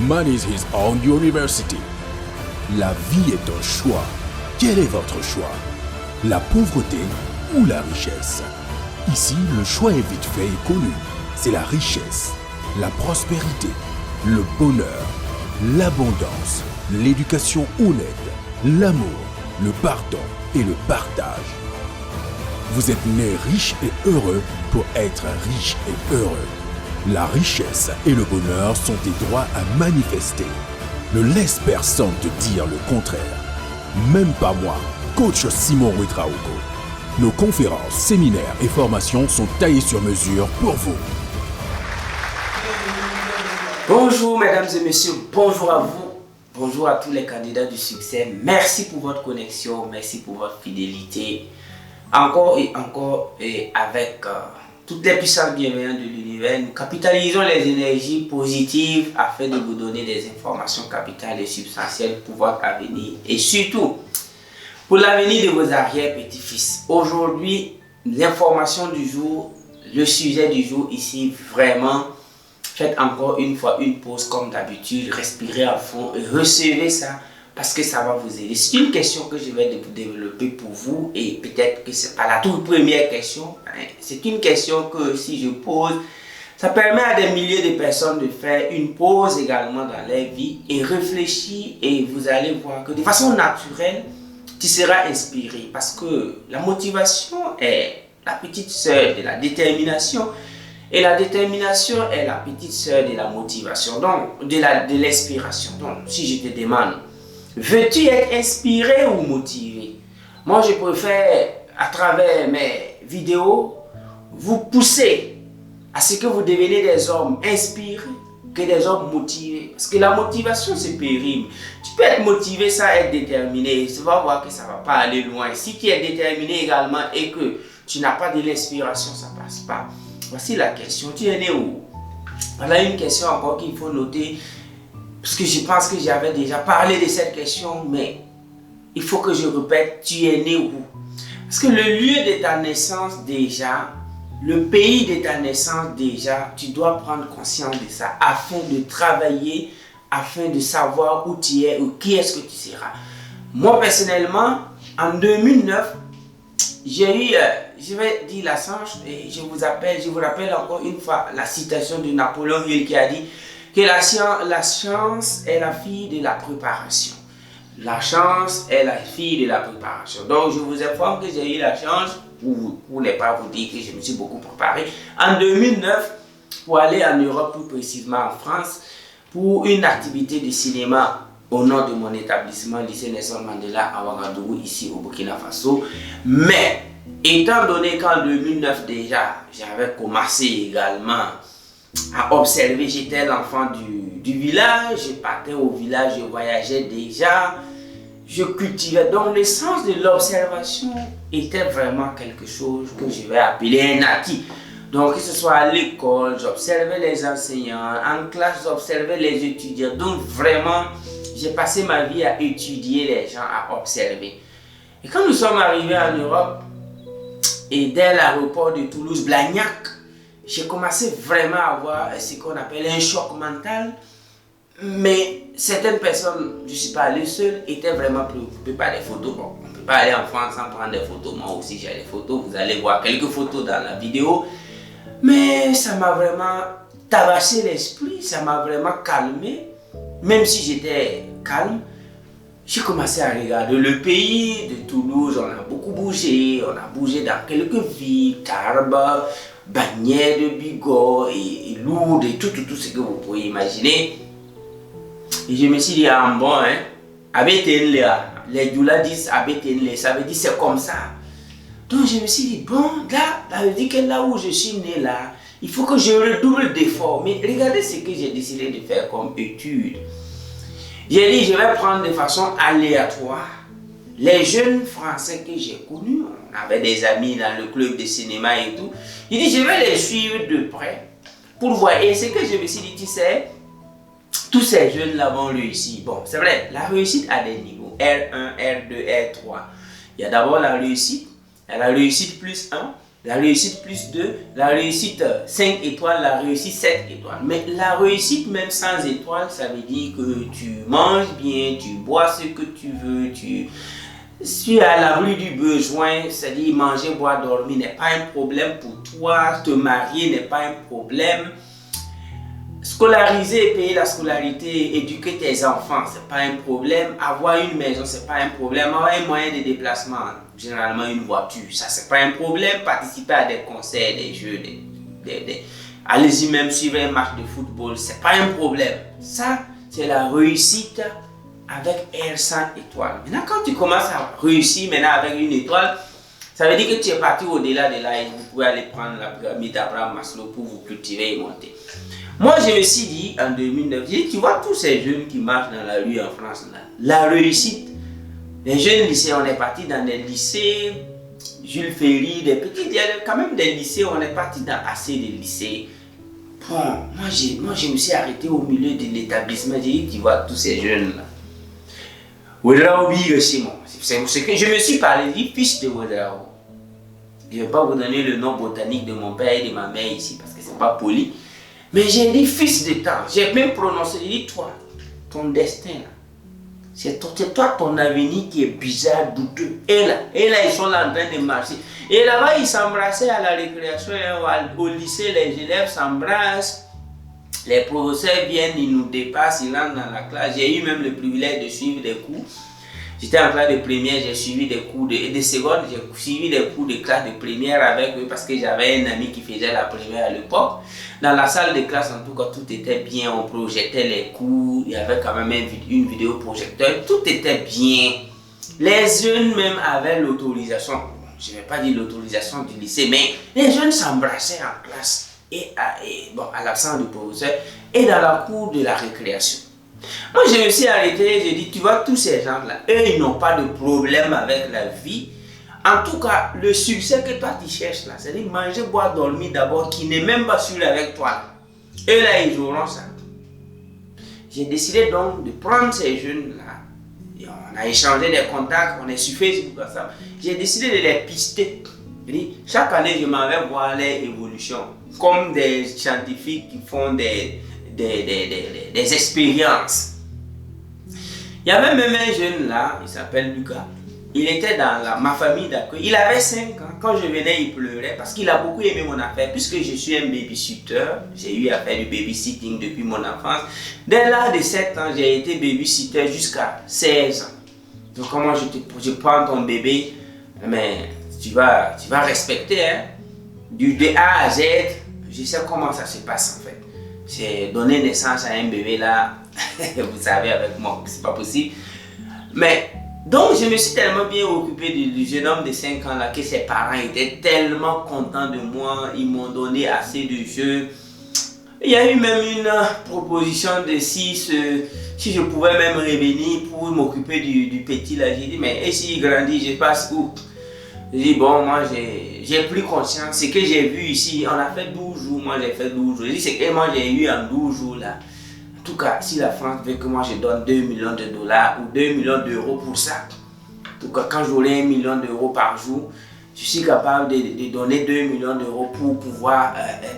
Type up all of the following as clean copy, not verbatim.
Man is his own university. La vie est un choix. Quel est votre choix? La pauvreté ou la richesse? Ici, le choix est vite fait et connu. C'est la richesse, la prospérité, le bonheur, l'abondance, l'éducation honnête, l'amour, le pardon et le partage. Vous êtes né riche et heureux pour être riche et heureux. La richesse et le bonheur sont des droits à manifester. Ne laisse personne te dire le contraire. Même pas moi, coach Simon Ouedraogo. Nos conférences, séminaires et formations sont taillées sur mesure pour vous. Bonjour mesdames et messieurs, bonjour à vous, bonjour à tous les candidats du succès. Merci pour votre connexion, merci pour votre fidélité. Encore et encore, et avec toutes les puissances bienveillantes de l'univers, nous capitalisons les énergies positives afin de vous donner des informations capitales et substantielles pour votre avenir et surtout pour l'avenir de vos arrière-petits-fils. Aujourd'hui, l'information du jour, le sujet du jour ici, vraiment, faites encore une fois une pause comme d'habitude, respirez à fond et recevez ça parce que ça va vous aider. C'est une question que je vais développer pour vous et peut-être que ce n'est pas la toute première question. C'est une question que si je pose, ça permet à des milliers de personnes de faire une pause également dans leur vie et réfléchir et vous allez voir que de façon naturelle, tu seras inspiré parce que la motivation est la petite sœur de la détermination. Et la détermination est la petite sœur de la motivation, donc de l'inspiration. Donc, si je te demande, veux-tu être inspiré ou motivé? Moi, je préfère, à travers mes vidéos, vous pousser à ce que vous deveniez des hommes inspirés que des hommes motivés. Parce que la motivation, c'est périmé. Tu peux être motivé sans être déterminé. Tu vas voir que ça ne va pas aller loin. Si tu es déterminé également et que tu n'as pas de l'inspiration, ça ne passe pas. Voici la question, tu es né où? Voilà une question encore qu'il faut noter, parce que je pense que j'avais déjà parlé de cette question, mais il faut que je répète, tu es né où? Parce que le lieu de ta naissance déjà, le pays de ta naissance déjà, tu dois prendre conscience de ça afin de travailler, afin de savoir où tu es ou qui est-ce que tu seras. Moi personnellement, en 2009, j'ai eu, je vais dire la chance, et je vous rappelle encore une fois la citation de Napoléon Hill qui a dit que la chance est la fille de la préparation. La chance est la fille de la préparation. Donc je vous informe que j'ai eu la chance, pour ne pas vous dire que je me suis beaucoup préparé, en 2009 pour aller en Europe, plus précisément en France, pour une activité de cinéma au nom de mon établissement lycée Nelson Mandela à Ouagadougou, ici au Burkina Faso. Mais étant donné qu'en 2009 déjà, j'avais commencé également à observer, j'étais l'enfant du village, je partais au village, je voyageais déjà, je cultivais. Donc le sens de l'observation était vraiment quelque chose que je vais appeler un acquis. Donc que ce soit à l'école, j'observais les enseignants, en classe, j'observais les étudiants. Donc vraiment, j'ai passé ma vie à étudier les gens, à observer. Et quand nous sommes arrivés en Europe, et dès l'aéroport de Toulouse-Blagnac, j'ai commencé vraiment à avoir ce qu'on appelle un choc mental. Mais certaines personnes, je ne suis pas allé seul, étaient vraiment préoccupées par les photos. Bon, on ne peut pas aller en France sans prendre des photos. Moi aussi, j'ai des photos. Vous allez voir quelques photos dans la vidéo. Mais ça m'a vraiment tabassé l'esprit, ça m'a vraiment calmé. Même si j'étais calme, j'ai commencé à regarder le pays de Toulouse. On a beaucoup bougé, on a bougé dans quelques villes, Tarbes, Bagnères de Bigorre et Lourdes et tout ce que vous pouvez imaginer. Et je me suis dit, ah bon, hein, les doulas disent Abetenle, ça veut dire c'est comme ça. Donc je me suis dit, bon, là, ça veut dire que là où je suis né, là, il faut que je redouble d'efforts. Mais regardez ce que j'ai décidé de faire comme étude. J'ai dit, je vais prendre de façon aléatoire les jeunes Français que j'ai connus. On avait des amis dans le club de cinéma et tout. J'ai dit, je vais les suivre de près pour voir. Et ce que je me suis dit, tu sais, tous ces jeunes-là vont réussir. Bon, c'est vrai, la réussite a des niveaux. R1, R2, R3. Il y a d'abord la réussite. Il y a la réussite plus 1. la réussite plus 2, la réussite 5 étoiles, la réussite 7 étoiles. Mais la réussite même sans étoiles, ça veut dire que tu manges bien, tu bois ce que tu veux, tu es à l'abri du besoin, c'est-à-dire manger, boire, dormir n'est pas un problème pour toi, te marier n'est pas un problème. Scolariser et payer la scolarité, éduquer tes enfants, c'est pas un problème. Avoir une maison, c'est pas un problème. Avoir un moyen de déplacement, généralement une voiture, ça c'est pas un problème. Participer à des concerts, des jeux, allez-y même suivre un match de football, c'est pas un problème. Ça, c'est la réussite avec R100 étoiles. Maintenant, quand tu commences à réussir maintenant avec une étoile, ça veut dire que tu es parti au-delà de là et vous pouvez aller prendre la pyramide d'Abraham Maslow pour vous cultiver et monter. Moi, je me suis dit en 2009, tu vois tous ces jeunes qui marchent dans la rue en France, là, la réussite. Les jeunes lycées, on est parti dans des lycées, Jules Ferry, des petits, il y a quand même des lycées, on est parti dans assez de lycées. Bon, moi, je me suis arrêté au milieu de l'établissement, j'ai dit, tu vois tous ces jeunes-là. Ouedraogo, c'est ce que je me suis parlé, dit fils de Ouedraogo. Je ne vais pas vous donner le nom botanique de mon père et de ma mère ici parce que c'est pas poli. Mais j'ai dit fils de temps, j'ai même prononcé, j'ai dit toi, ton destin là, c'est toi ton avenir qui est bizarre, douteux. Et là ils sont là en train de marcher. Et là-bas ils s'embrassaient à la récréation, au lycée les élèves s'embrassent, les professeurs viennent, ils nous dépassent, ils rentrent dans la classe. J'ai eu même le privilège de suivre des cours. J'étais en classe de première, j'ai suivi des cours de seconde, j'ai suivi des cours de classe de première avec eux parce que j'avais un ami qui faisait la première à l'époque. Dans la salle de classe, en tout cas, tout était bien, on projetait les cours, il y avait quand même une vidéoprojecteur, tout était bien. Les jeunes même avaient l'autorisation, je ne vais pas dire l'autorisation du lycée, mais les jeunes s'embrassaient en classe et à l'absence du professeur et dans la cour de la récréation. Moi, je me suis arrêté, j'ai dit, tu vois, tous ces gens-là, eux, ils n'ont pas de problème avec la vie. En tout cas, le succès que toi, tu cherches là, c'est-à-dire manger, boire, dormir d'abord, qui n'est même pas sûr avec toi. Eux, là, ils auront ça. J'ai décidé donc de prendre ces jeunes-là. Et on a échangé des contacts, on est sur Facebook ensemble. J'ai décidé de les pister. Chaque année, je m'en vais voir les évolutions. Comme des scientifiques qui font des expériences. Il y avait même un jeune là, il s'appelle Lucas. Il était dans ma famille d'accueil. Il avait 5 ans. Quand je venais, il pleurait parce qu'il a beaucoup aimé mon affaire. Puisque je suis un babysitter, j'ai eu à faire du babysitting depuis mon enfance. Dès l'âge de 7 ans, j'ai été babysitter jusqu'à 16 ans. Donc comment je prends ton bébé, mais tu vas respecter. Hein? De A à Z, je sais comment ça se passe en fait. C'est donner naissance à un bébé là, vous savez avec moi, c'est pas possible. Mais donc je me suis tellement bien occupé du jeune homme de 5 ans là que ses parents étaient tellement contents de moi, ils m'ont donné assez de jeux. Il y a eu même une proposition de si je pouvais même revenir pour m'occuper du petit là. J'ai dit mais et s'il grandit, je passe où? J'ai dit bon, moi j'ai pris conscience, ce que j'ai vu ici, on a fait 12 jours, moi j'ai fait 12 jours. J'ai dit ce que moi j'ai eu en 12 jours là. En tout cas, si la France veut que moi je donne 2 millions de dollars ou 2 millions d'euros pour ça, en tout cas quand j'aurai 1 million d'euros par jour, je suis capable de donner 2 millions d'euros pour pouvoir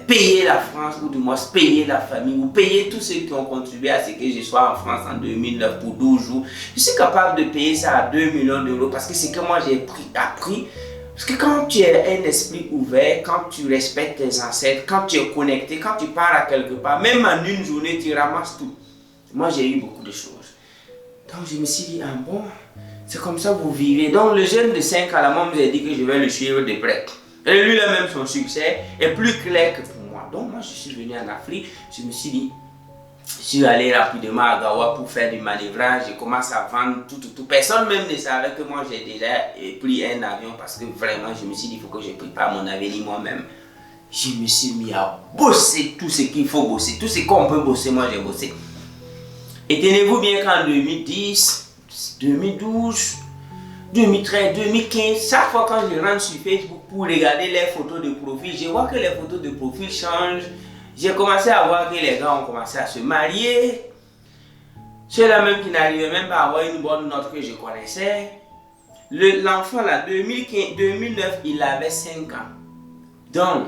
payer la France ou du moins payer la famille ou payer tous ceux qui ont contribué à ce que je sois en France en 2009 pour 12 jours. Je suis capable de payer ça à 2 millions d'euros parce que c'est que moi j'ai appris. Parce que quand tu es un esprit ouvert, quand tu respectes tes ancêtres, quand tu es connecté, quand tu pars à quelque part, même en une journée, tu ramasses tout. Moi, j'ai eu beaucoup de choses. Donc, je me suis dit, ah bon, c'est comme ça que vous vivez. Donc, le jeune de 5 ans, moi, je lui ai dit que je vais le suivre de près. Et lui, là même, son succès est plus clair que pour moi. Donc, moi, je suis venu en Afrique, je me suis dit, je suis allé rapidement à Gawa pour faire du manœuvrage, je commence à vendre tout. Personne même ne savait que moi j'ai déjà pris un avion parce que vraiment je me suis dit il faut que je prépare mon avenir moi-même. Je me suis mis à bosser tout ce qu'il faut bosser, tout ce qu'on peut bosser, moi j'ai bossé. Et tenez-vous bien qu'en 2010, 2012, 2013, 2015, chaque fois quand je rentre sur Facebook pour regarder les photos de profil, je vois que les photos de profil changent. J'ai commencé à voir que les gens ont commencé à se marier. Ceux-là même qui n'arrivaient même pas à avoir une bonne note que je connaissais. L'enfant là, 2009, il avait 5 ans. Donc,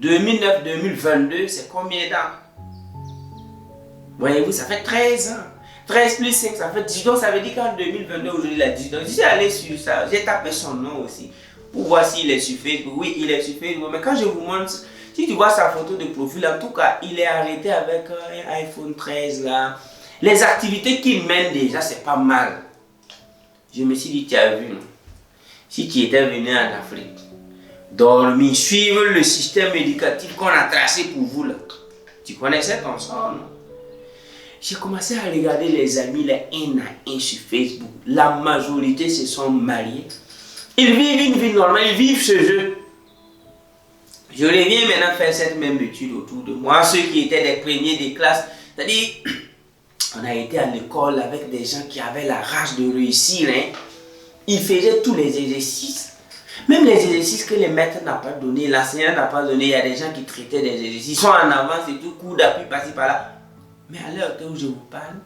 2009-2022, c'est combien d'années? Voyez-vous, ça fait 13 ans. 13 plus 5, ça fait 18 ans. Ça veut dire qu'en 2022, aujourd'hui, il a 18 ans. Je suis allé sur ça, j'ai tapé son nom aussi pour voir s'il est sur Facebook. Oui, il est sur Facebook. Mais quand je vous montre, si tu vois sa photo de profil, en tout cas, il est arrêté avec un iPhone 13 là. Les activités qu'il mène déjà, c'est pas mal. Je me suis dit, tu as vu, non? Si tu étais venu en Afrique, dormir, suivre le système éducatif qu'on a tracé pour vous là. Tu connaissais ton sort, non? J'ai commencé à regarder les amis, les un à un sur Facebook. La majorité se sont mariés. Ils vivent une vie normale, ils vivent ce jeu. Je reviens maintenant faire cette même étude autour de moi. Ceux qui étaient des premiers des classes, c'est-à-dire, on a été à l'école avec des gens qui avaient la rage de réussir. Hein. Ils faisaient tous les exercices. Même les exercices que les maîtres n'ont pas donné, l'enseignant n'a pas donné, il y a des gens qui traitaient des exercices. Ils sont en avance et tout, coup d'appui par-ci par-là. Mais à l'heure où je vous parle,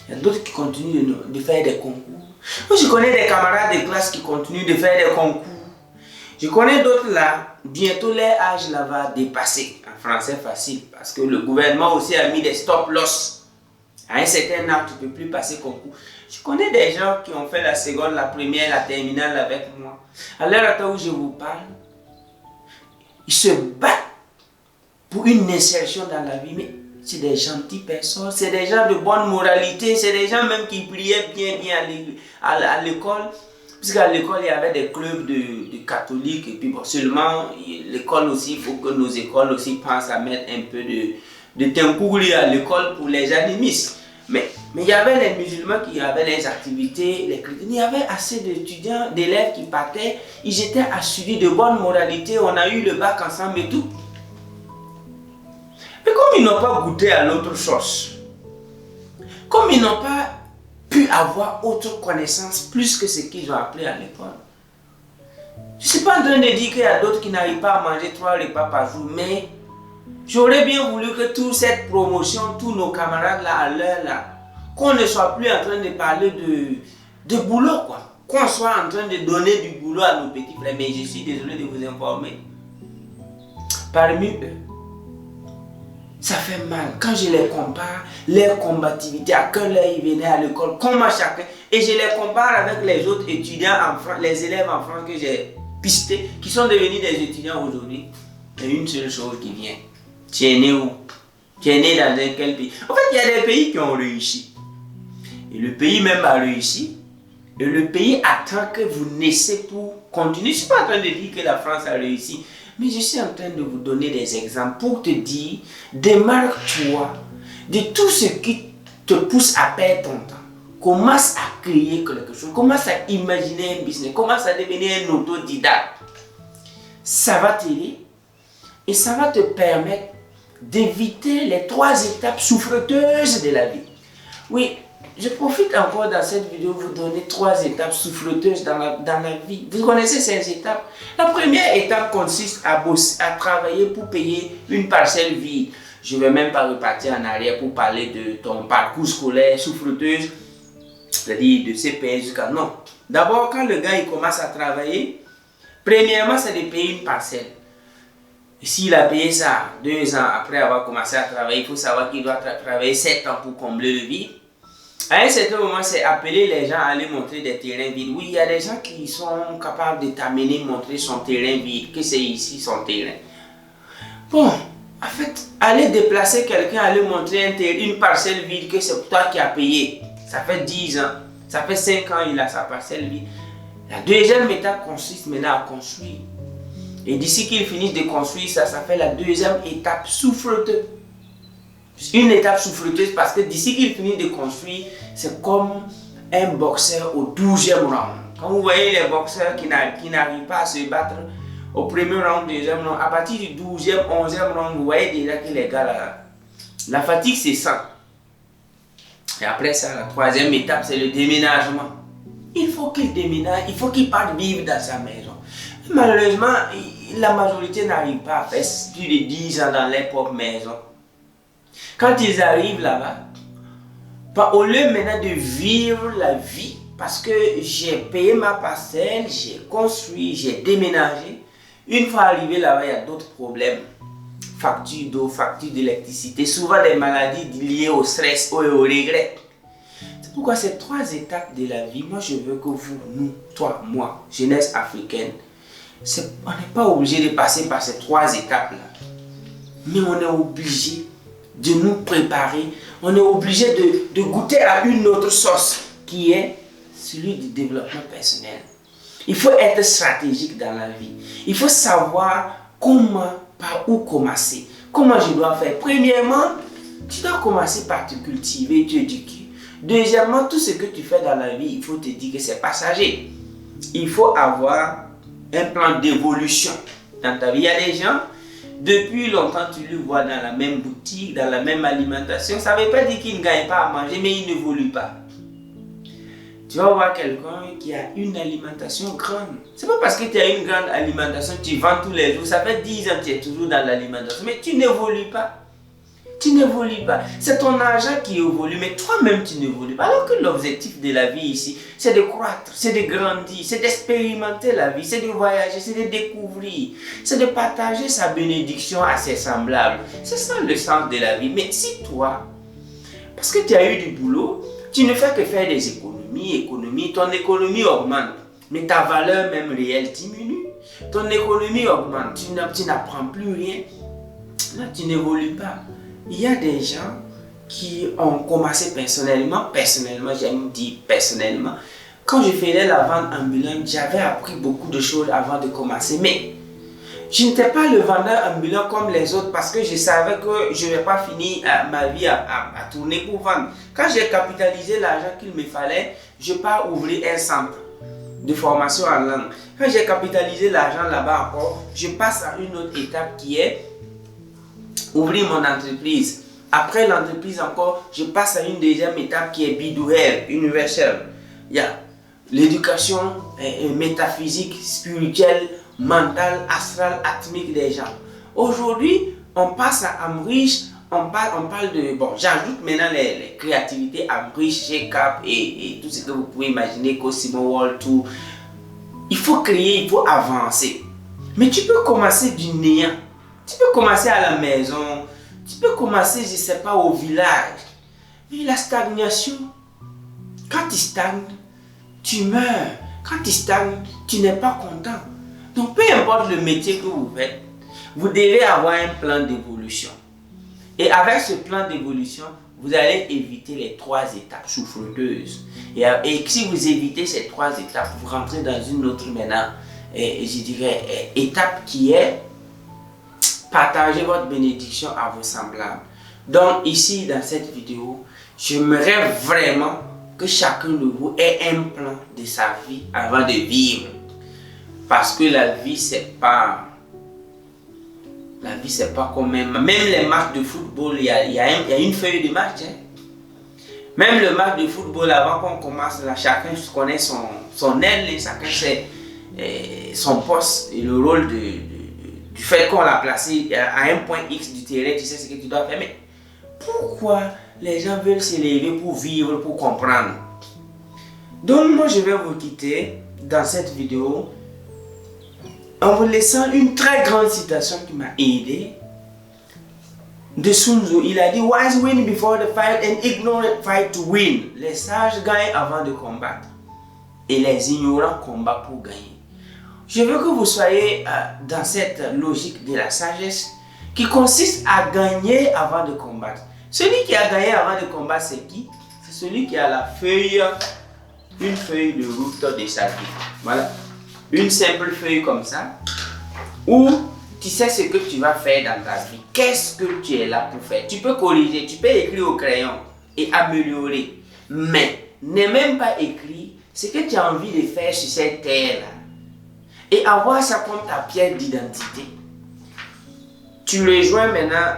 il y a d'autres qui continuent de faire des concours. Moi, je connais des camarades de classe qui continuent de faire des concours. Je connais d'autres là, bientôt leur âge là va dépasser. En français facile, parce que le gouvernement aussi a mis des stop-loss. À un certain âge, tu ne peux plus passer concours. Je connais des gens qui ont fait la seconde, la première, la terminale avec moi. À l'heure où je vous parle, ils se battent pour une insertion dans la vie. Mais c'est des gentilles personnes, c'est des gens de bonne moralité, c'est des gens même qui priaient bien à l'école. Puisqu'à l'école, il y avait des clubs de catholiques. Et puis bon, seulement, l'école aussi, il faut que nos écoles aussi pensent à mettre un peu de tenkouri à l'école pour les animistes. Mais il y avait les musulmans qui avaient les activités, les chrétiens. Il y avait assez d'étudiants, d'élèves qui partaient. Ils étaient assidus de bonne moralité. On a eu le bac ensemble et tout. Mais comme ils n'ont pas goûté à l'autre chose, comme ils n'ont pas pu avoir autre connaissance plus que ce qu'ils ont appris à l'école, je ne suis pas en train de dire qu'il y a d'autres qui n'arrivent pas à manger 3 repas par jour, mais j'aurais bien voulu que toute cette promotion, tous nos camarades là, à l'heure là, qu'on ne soit plus en train de parler de boulot, quoi. Qu'on soit en train de donner du boulot à nos petits frères. Mais je suis désolé de vous informer. Parmi eux, ça fait mal. Quand je les compare, leur combativité, à quelle heure ils venaient à l'école, comment chacun. Et je les compare avec les autres étudiants en France, les élèves en France que j'ai pistés, qui sont devenus des étudiants aujourd'hui. Il y a une seule chose qui vient. Tu es né où? Tu es né dans quel pays? En fait, il y a des pays qui ont réussi. Et le pays même a réussi. Et le pays attend que vous naissiez pour continuer. Je ne suis pas en train de dire que la France a réussi. Mais je suis en train de vous donner des exemples pour te dire, démarque-toi de tout ce qui te pousse à perdre ton temps. Commence à créer quelque chose. Commence à imaginer un business. Commence à devenir un autodidacte. Ça va t'aider. Et ça va te permettre d'éviter les 3 étapes souffreteuses de la vie. Oui, je profite encore dans cette vidéo de vous donner 3 étapes souffreteuses dans la vie. Vous connaissez ces étapes? La première étape consiste à travailler pour payer une parcelle vide. Je ne vais même pas repartir en arrière pour parler de ton parcours scolaire souffreteuse, c'est-à-dire de CPS jusqu'à non. D'abord, quand le gars il commence à travailler, premièrement, c'est de payer une parcelle. Et s'il a payé ça 2 ans après avoir commencé à travailler, il faut savoir qu'il doit travailler 7 ans pour combler le vide. À un certain moment, c'est appeler les gens à aller montrer des terrains vides. Oui, il y a des gens qui sont capables de t'amener montrer son terrain vide, que c'est ici son terrain. Bon, en fait, aller déplacer quelqu'un, aller montrer une parcelle vide, que c'est toi qui as payé. Ça fait 10 ans, ça fait 5 ans il a sa parcelle vide. La deuxième étape consiste maintenant à construire. Et d'ici qu'il finisse de construire ça, ça fait la deuxième étape souffreteuse. Une étape souffreteuse parce que d'ici qu'il finit de construire, c'est comme un boxeur au 12e round. Quand vous voyez les boxeurs qui n'arrivent pas à se battre au premier round, deuxième round, à partir du 12e, 11e round, vous voyez déjà que les gars là, la fatigue c'est ça. Et après ça, la troisième étape, c'est le déménagement. Il faut qu'il déménage, il faut qu'il parte vivre dans sa maison. Malheureusement, la majorité n'arrive pas à faire plus de 10 ans dans leur propre maison. Quand ils arrivent là-bas, au lieu maintenant de vivre la vie, parce que j'ai payé ma parcelle, j'ai construit, j'ai déménagé, Une fois arrivé là-bas, il y a d'autres problèmes. Facture d'eau, facture d'électricité, souvent des maladies liées au stress ou au regret. C'est pourquoi ces 3 étapes de la vie, moi je veux que vous, nous, toi, moi, jeunesse africaine, on n'est pas obligé de passer par ces 3 étapes-là. Mais on est obligé de nous préparer, on est obligé de goûter à une autre sauce qui est celui du développement personnel. Il faut être stratégique dans la vie. Il faut savoir comment, par où commencer. Comment je dois faire. Premièrement, tu dois commencer par te cultiver, t'éduquer. Deuxièmement, tout ce que tu fais dans la vie, il faut te dire que c'est passager. Il faut avoir un plan d'évolution dans ta vie. Il y a des gens, depuis longtemps, tu les vois dans la même boutique, dans la même alimentation. Ça ne veut pas dire qu'ils ne gagnent pas à manger, mais ils n'évoluent pas. Tu vas voir quelqu'un qui a une alimentation grande. C'est pas parce que tu as une grande alimentation, tu vends tous les jours. Ça fait 10 ans que tu es toujours dans l'alimentation, mais tu n'évolues pas. Tu n'évolues pas. C'est ton argent qui évolue, mais toi-même tu n'évolues pas. Alors que l'objectif de la vie ici, c'est de croître, c'est de grandir, c'est d'expérimenter la vie, c'est de voyager, c'est de découvrir, c'est de partager sa bénédiction à ses semblables. C'est ça le sens de la vie. Mais si toi, parce que tu as eu du boulot, tu ne fais que faire des économies, ton économie augmente, mais ta valeur même réelle diminue. Ton économie augmente, tu n'apprends plus rien, là tu n'évolues pas. Il y a des gens qui ont commencé personnellement, j'aime dire personnellement, quand je faisais la vente ambulante, j'avais appris beaucoup de choses avant de commencer, mais je n'étais pas le vendeur ambulant comme les autres parce que je savais que je ne vais pas finir ma vie à tourner pour vendre. Quand j'ai capitalisé l'argent qu'il me fallait, je pars ouvrir un centre de formation en langue. Quand j'ai capitalisé l'argent là-bas encore, je passe à une autre étape qui est ouvrir mon entreprise. Après l'entreprise encore, je passe à une deuxième étape qui est bidouelle, universelle. Il y a l'éducation métaphysique, spirituelle, mentale, astrale, atmique des gens. Aujourd'hui, on passe à Amrish, on parle de... Bon, j'ajoute maintenant les créativités Amrish, G-Cap et tout ce que vous pouvez imaginer, Cosimo World Tour. Il faut créer, il faut avancer. Mais tu peux commencer du néant. Tu peux commencer à la maison, tu peux commencer, je ne sais pas, au village. Mais la stagnation, quand tu stagnes, tu meurs. Quand tu stagnes, tu n'es pas content. Donc peu importe le métier que vous faites, vous devez avoir un plan d'évolution. Et avec ce plan d'évolution, vous allez éviter les 3 étapes souffreteuses. Et si vous évitez ces 3 étapes, vous rentrez dans une autre maintenant, je dirais, étape qui est partager votre bénédiction à vos semblables. Donc ici, dans cette vidéo, j'aimerais vraiment que chacun de vous ait un plan de sa vie avant de vivre. Parce que la vie, c'est pas comme même les matchs de football, il y a une feuille de match. Hein. Même le match de football, avant qu'on commence, là, chacun connaît son aile, chacun sait son poste et le rôle du fait qu'on l'a placé à un point X du terrain, tu sais ce que tu dois faire. Mais pourquoi les gens veulent s'élever pour vivre, pour comprendre? Donc moi je vais vous quitter dans cette vidéo en vous laissant une très grande citation qui m'a aidé de Sun Tzu. Il a dit: Wise win before the fight and ignorant fight to win. Les sages gagnent avant de combattre et les ignorants combattent pour gagner. Je veux que vous soyez dans cette logique de la sagesse qui consiste à gagner avant de combattre. Celui qui a gagné avant de combattre, c'est qui? C'est celui qui a la feuille, une feuille de route de sa vie. Voilà. Une simple feuille comme ça, où tu sais ce que tu vas faire dans ta vie. Qu'est-ce que tu es là pour faire? Tu peux corriger, tu peux écrire au crayon et améliorer. Mais ne même pas écrire ce que tu as envie de faire sur cette terre-là. Et avoir ça comme ta pierre d'identité. Tu rejoins maintenant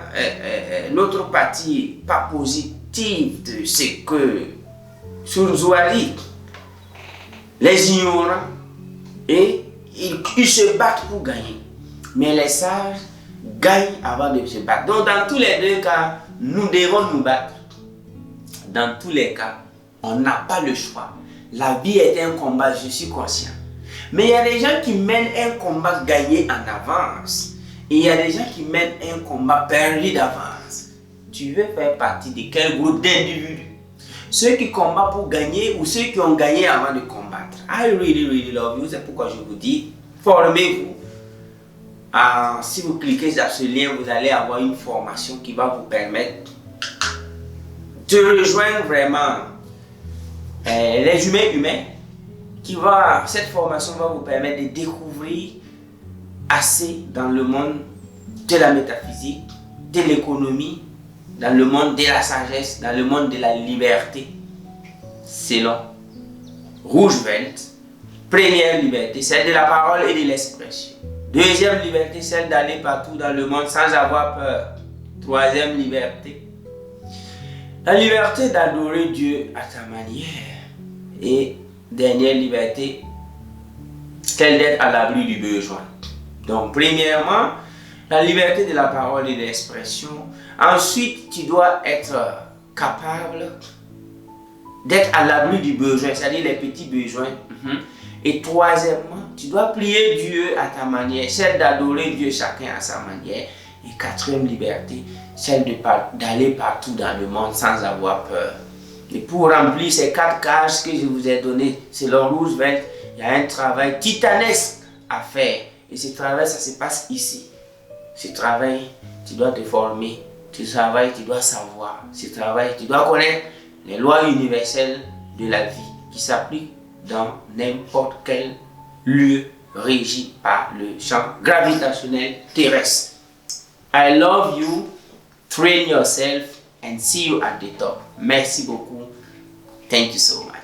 l'autre partie pas positive de ce que Sun Tzu a dit. Les ignorants, et ils se battent pour gagner. Mais les sages gagnent avant de se battre. Donc dans tous les 2 cas, nous devons nous battre. Dans tous les cas, on n'a pas le choix. La vie est un combat, je suis conscient. Mais il y a des gens qui mènent un combat gagné en avance. Et il y a des gens qui mènent un combat perdu d'avance. Tu veux faire partie de quel groupe d'individus? Ceux qui combattent pour gagner ou ceux qui ont gagné avant de combattre? I really, really love you. C'est pourquoi je vous dis, formez-vous. Si vous cliquez sur ce lien, vous allez avoir une formation qui va vous permettre de rejoindre vraiment les humains. Cette formation va vous permettre de découvrir assez dans le monde de la métaphysique, de l'économie, dans le monde de la sagesse, dans le monde de la liberté. Selon Roosevelt, première liberté, celle de la parole et de l'expression. Deuxième liberté, celle d'aller partout dans le monde sans avoir peur. Troisième liberté, la liberté d'adorer Dieu à ta manière. Et dernière liberté, celle d'être à l'abri du besoin. Donc, premièrement, la liberté de la parole et de l'expression. Ensuite, tu dois être capable d'être à l'abri du besoin, c'est-à-dire les petits besoins. Et troisièmement, tu dois prier Dieu à ta manière, celle d'adorer Dieu chacun à sa manière. Et quatrième liberté, celle d'aller partout dans le monde sans avoir peur. Et pour remplir ces 4 cases que je vous ai données, selon Roosevelt, il y a un travail titanesque à faire. Et ce travail, ça se passe ici. Ce travail, tu dois te former. Ce travail, tu dois savoir. Ce travail, tu dois connaître les lois universelles de la vie qui s'appliquent dans n'importe quel lieu régi par le champ gravitationnel terrestre. I love you. Train yourself and see you at the top. Merci beaucoup. Thank you so much.